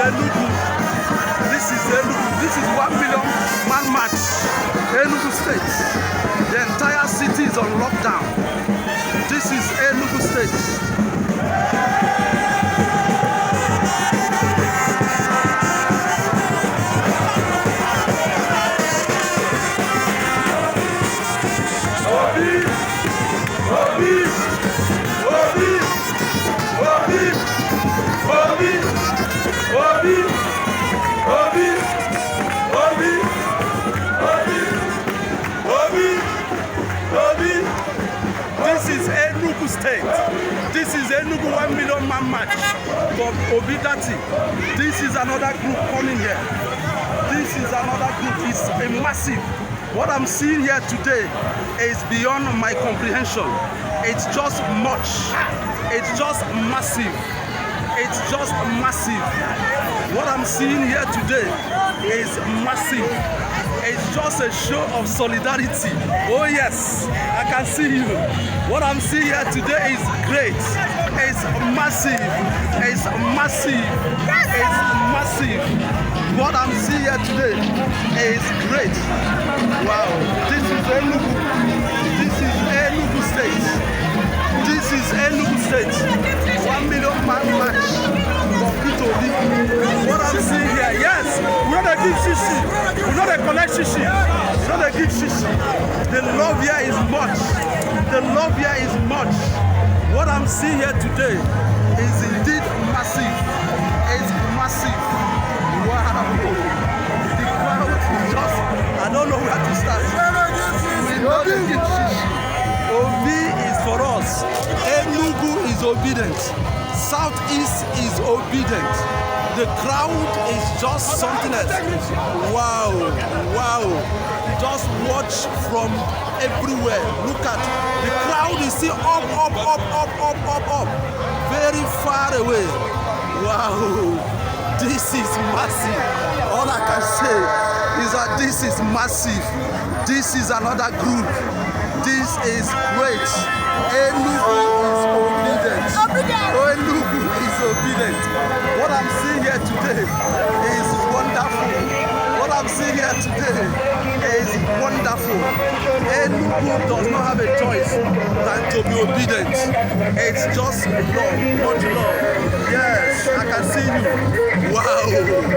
Enugu. This is Enugu. This is 1 million man march. Enugu State. The entire city is on lockdown. This is Enugu State. This is Enugu State. This is Enugu 1 million man march from Obidati. This is another group coming here. This is another group. It's a massive. What I'm seeing here today is beyond my comprehension. It's just much. It's just massive. It's just massive. What I'm seeing here today is massive. It's just a show of solidarity. Oh yes, I can see you. What I'm seeing here today is great. It's massive. It's massive. It's massive. What I'm seeing here today is great. Wow. This is Enugu. This is Enugu State. This is Enugu State. 1 million man march. What I'm seeing here, yes, we don't give shishi, we don't collect shishi, we don't give shishi. The love here is much. The love here is much. What I'm seeing here today is indeed massive. It's massive. Wow. The crowd is just, I don't know where to start. We don't give shishi. Obi is for us. Enugu is obedient. Southeast is obedient. The crowd is just something else. Wow, wow. Just watch from everywhere. Look at the crowd is still up. Very far away. Wow, this is massive. All I can say is that this is massive. This is another group. This is great. Enugu is obedient. Enugu is obedient. What I'm seeing here today is wonderful. What I'm seeing here today is wonderful. Enugu does not have a choice than to be obedient. It's just love, much love. Yes, I can see you. Wow.